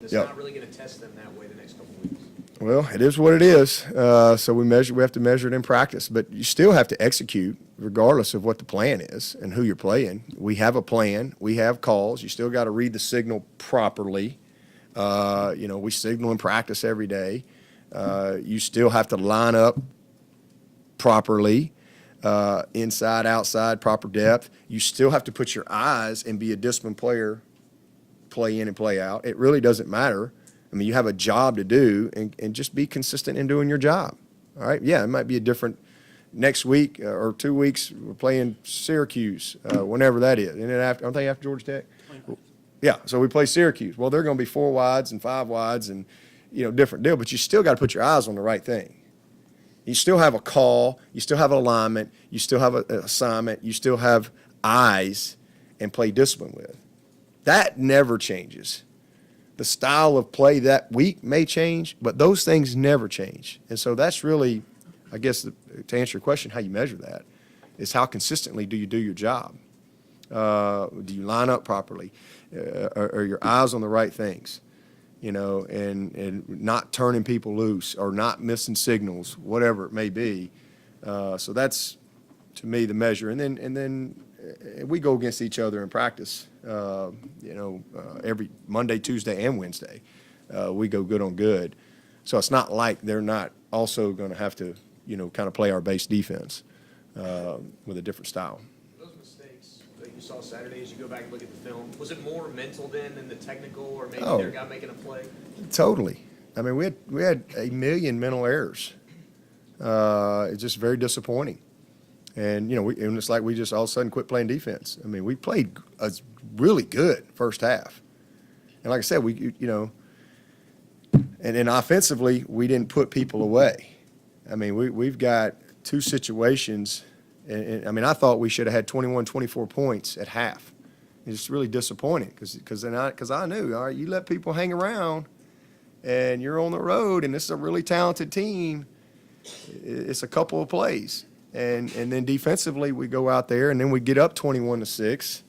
It's Yep. not really going to test them that way the next couple of weeks. Well, it is what it is. So we have to measure it in practice, but you still have to execute regardless of what the plan is and who you're playing. We have a plan. We have calls. You still got to read the signal properly. We signal in practice every day. You still have to line up properly, inside, outside, proper depth. You still have to put your eyes and be a disciplined player, play in and play out. It really doesn't matter. I mean, you have a job to do, and just be consistent in doing your job. All right? Yeah, it might be a different next week or 2 weeks. We're playing Syracuse, whenever that is. And then aren't they after Georgia Tech? Yeah, so we play Syracuse. Well, they're going to be 4 wides and 5 wides and, different deal. But you still got to put your eyes on the right thing. You still have a call. You still have an alignment. You still have an assignment. You still have eyes and play discipline with. That never changes. The style of play that week may change, but those things never change. And so that's really, I guess, to answer your question, how you measure that is how consistently do you do your job? Do you line up properly? Are your eyes on the right things? And not turning people loose or not missing signals, whatever it may be. So that's, to me, the measure. And then we go against each other in practice. Every Monday, Tuesday, and Wednesday, we go good on good. So it's not like they're not also going to have to, kind of play our base defense with a different style. Those mistakes that you saw Saturday, as you go back and look at the film, was it more mental then than the technical, or maybe their guy making a play? Totally. I mean, we had a million mental errors. It's just very disappointing. And, and it's like we just all of a sudden quit playing defense. I mean, we played a really good first half. And like I said, and then offensively, we didn't put people away. I mean, we've got 2 situations. And I mean, I thought we should have had 21, 24 points at half. It's really disappointing because I knew, all right, you let people hang around and you're on the road and this is a really talented team. It's a couple of plays. And then defensively, we go out there, and then we get up 21-6,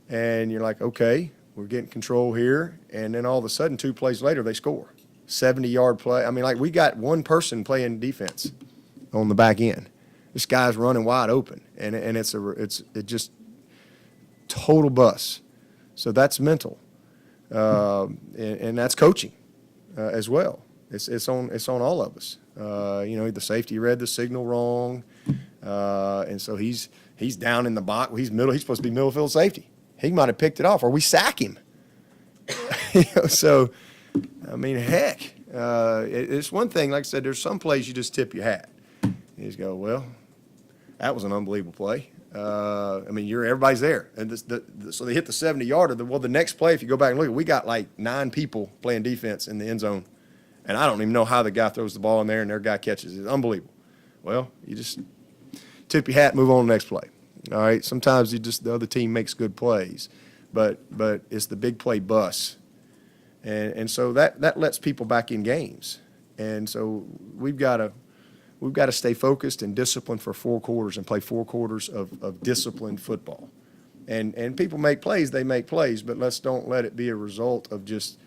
and you're like, okay, we're getting control here. And then all of a sudden, 2 plays later, they score. 70-yard play. I mean, like, we got one person playing defense on the back end. This guy's running wide open, and it's just total bust. So that's mental, and that's coaching as well. It's on all of us. The safety read the signal wrong, and so he's down in the box. He's supposed to be middle field safety. He might have picked it off, or we sack him. So, I mean, heck, it's one thing. Like I said, there's some plays you just tip your hat. You just go, well, that was an unbelievable play. I mean, everybody's there, and so they hit the 70-yarder. The next play, if you go back and look, we got like 9 people playing defense in the end zone. And I don't even know how the guy throws the ball in there and their guy catches it. It's unbelievable. Well, you just tip your hat and move on to the next play. All right? Sometimes the other team makes good plays, but it's the big play bus. And so that lets people back in games. And so we've got to stay focused and disciplined for 4 quarters and play 4 quarters of disciplined football. And people make plays, they make plays, but don't let it be a result of just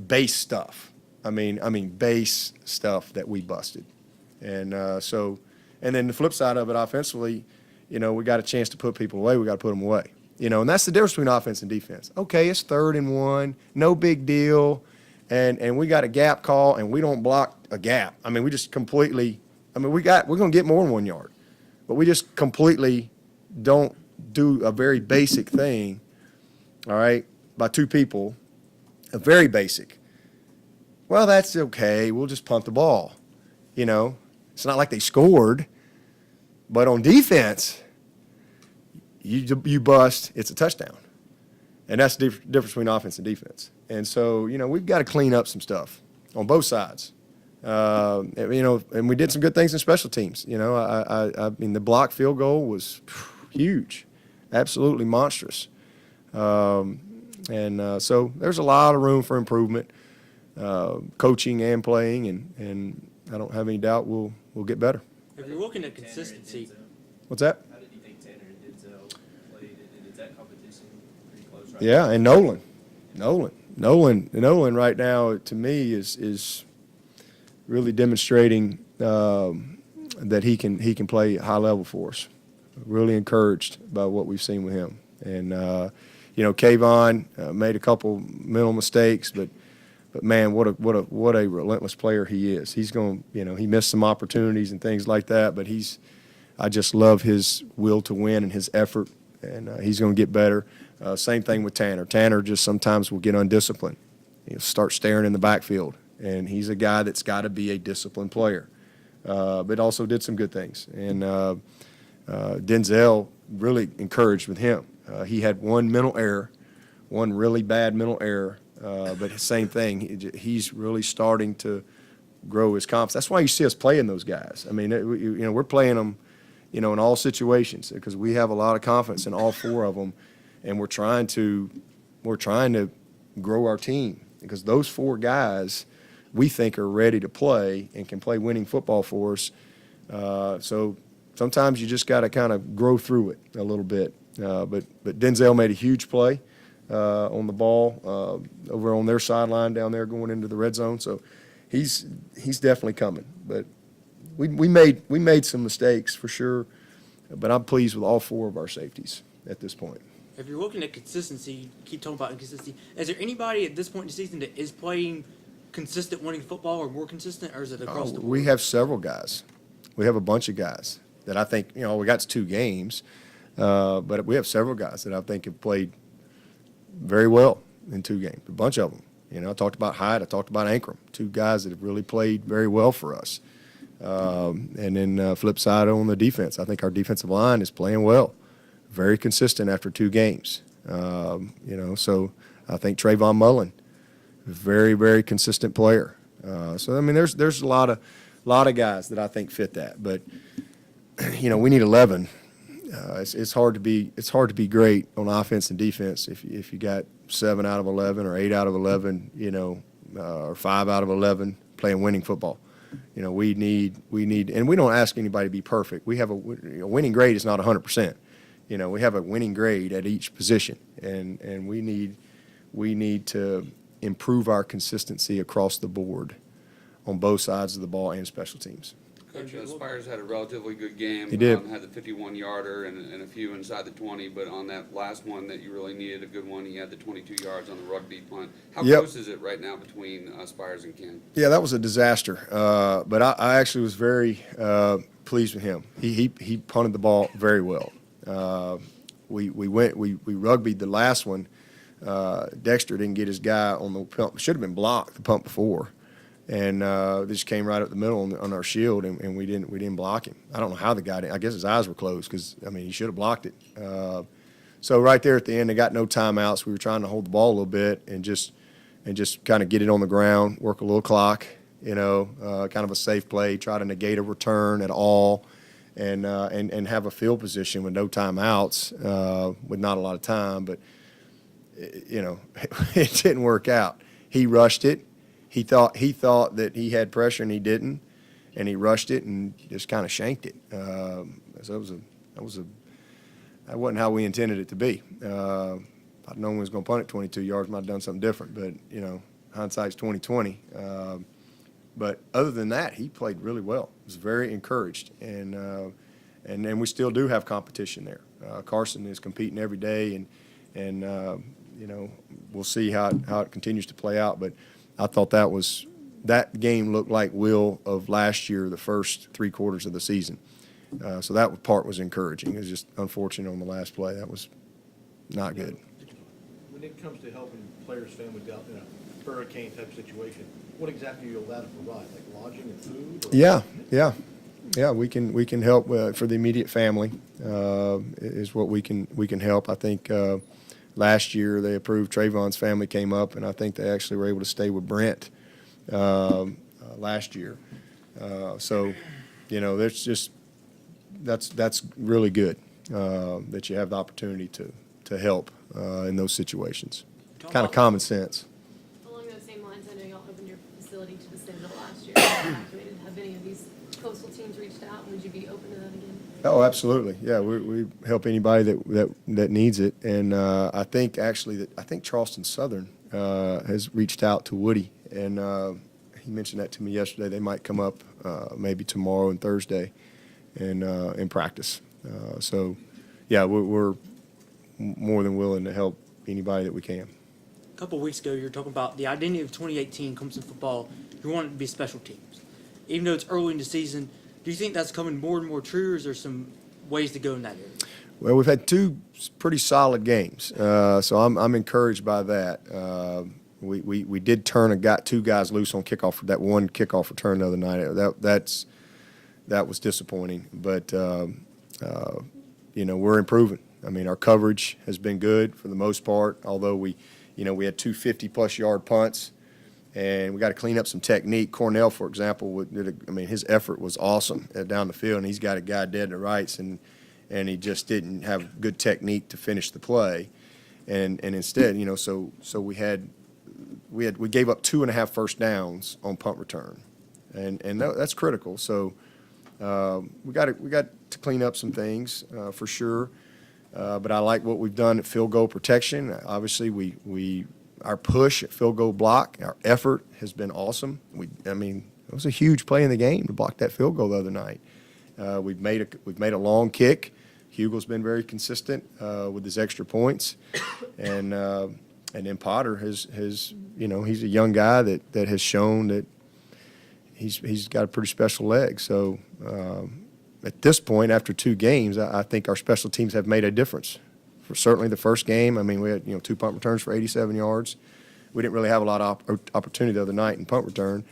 base stuff. I mean, base stuff that we busted. And and then the flip side of it, offensively, we got a chance to put people away. We got to put them away. And that's the difference between offense and defense. Okay, it's 3rd and 1, no big deal. And we got a gap call, and we don't block a gap. I mean, we just completely – we're going to get more than 1 yard. But we just completely don't do a very basic thing, all right, by 2 people, a very basic. Well, that's okay. We'll just punt the ball. It's not like they scored. But on defense, you bust, it's a touchdown. And that's the difference between offense and defense. And so, we've got to clean up some stuff on both sides. And we did some good things in special teams. I mean, the blocked field goal was huge, absolutely monstrous. So there's a lot of room for improvement. Coaching and playing, and I don't have any doubt we'll get better. If you're looking at consistency, what's that? How did you think Tanner and Denzel played? Is that competition pretty close right Yeah, now? and Nolan. Nolan right now to me is really demonstrating that he can play high level for us. Really encouraged by what we've seen with him. And Kayvon made a couple mental mistakes, but man, what a relentless player he is. He's going, he missed some opportunities and things like that, but I just love his will to win and his effort, and he's going to get better. Same thing with Tanner. Tanner just sometimes will get undisciplined. He'll start staring in the backfield, and he's a guy that's got to be a disciplined player, but also did some good things. And Denzel really encouraged with him. He had one really bad mental error, but same thing. He's really starting to grow his confidence. That's why you see us playing those guys. I mean, we're playing them, in all situations because we have a lot of confidence in all four of them. And we're trying to grow our team because those four guys we think are ready to play and can play winning football for us. So sometimes you just got to kind of grow through it a little bit. But Denzel made a huge play on the ball over on their sideline down there going into the red zone. So he's definitely coming. But we made some mistakes for sure. But I'm pleased with all four of our safeties at this point. If you're looking at consistency, you keep talking about inconsistency. Is there anybody at this point in the season that is playing consistent winning football or more consistent, or is it across the board? We have several guys. We have a bunch of guys that I think, we got to 2 games, but we have several guys that I think have played very well in 2 games, a bunch of them. I talked about Hyde, I talked about Ankrum, 2 guys that have really played very well for us. And then flip side on the defense, I think our defensive line is playing well. Very consistent after 2 games. So I think Trayvon Mullen, very, very consistent player. So I mean, there's a lot of guys that I think fit that, but we need 11. It's hard to be great on offense and defense if you got 7 out of 11 or 8 out of 11, or 5 out of 11 playing winning football. We need, and we don't ask anybody to be perfect. We have a winning grade is not 100%. We have a winning grade at each position, and we need to improve our consistency across the board on both sides of the ball and special teams. Coach, Spires had a relatively good game. He did. Had the 51-yarder and a few inside the 20, but on that last one that you really needed a good one, he had the 22 yards on the rugby punt. How close is it right now between Spires and Ken? Yeah, that was a disaster, but I actually was very pleased with him. He punted the ball very well. We rugbyed the last one. Dexter didn't get his guy on the pump. Should have been blocked the pump before, and they just came right up the middle on our shield, and we didn't block him. I don't know how the guy did. I guess his eyes were closed because he should have blocked it. So right there at the end, they got no timeouts. We were trying to hold the ball a little bit and just kind of get it on the ground, work a little clock, kind of a safe play, try to negate a return at all. And have a field position with no timeouts, with not a lot of time, but it didn't work out. He rushed it. He thought that he had pressure and he didn't, and he rushed it and just kind of shanked it. So that wasn't how we intended it to be. If I'd known we was going to punt it 22 yards, might have done something different. But hindsight's 20/20. But other than that, he played really well. Was very encouraged, and we still do have competition there. Carson is competing every day, and we'll see how it continues to play out. But I thought that game looked like Will of last year, the first 3 quarters of the season. So that part was encouraging. It was just unfortunate on the last play. That was not good. When it comes to helping players' families out in a hurricane type situation, what exactly are you allowed to provide, like lodging and food? Or? Yeah. We can help for the immediate family. Is what we can help. I think last year they approved Trayvon's family came up, and I think they actually were able to stay with Brent last year. So there's just that's really good that you have the opportunity to help in those situations. Kind of common sense. Along those same lines, I know y'all opened your facility to the Citadel last year. Have any of these coastal teams reached out? Would you be open to that again? Oh, absolutely. Yeah, we help anybody that needs it. And I think actually I think Charleston Southern has reached out to Woody, and he mentioned that to me yesterday. They might come up maybe tomorrow and Thursday and practice. So, yeah, we're more than willing to help anybody that we can. A couple of weeks ago, you were talking about the identity of 2018 comes in football. You want it to be special teams. Even though it's early in the season, do you think that's coming more and more true, or is there some ways to go in that area? Well, we've had two pretty solid games, so I'm encouraged by that. We did turn two guys loose on kickoff, that one kickoff return the other night. That was disappointing, but we're improving. I mean, our coverage has been good for the most part, although we had two 50-plus yard punts, and we got to clean up some technique. Cornell, for example, his effort was awesome down the field, and he's got a guy dead to rights, and he just didn't have good technique to finish the play, and instead, so we gave up 2.5 first downs on punt return, and that's critical. So we got to clean up some things for sure. But I like what we've done at field goal protection. Obviously, our push at field goal block, our effort has been awesome. It was a huge play in the game to block that field goal the other night. We've made a long kick. Hugo's been very consistent with his extra points, and then Potter has he's a young guy that has shown that he's got a pretty special leg. So. At this point, after 2 games, I think our special teams have made a difference. For certainly the first game, we had 2 punt returns for 87 yards. We didn't really have a lot of opportunity the other night in punt return,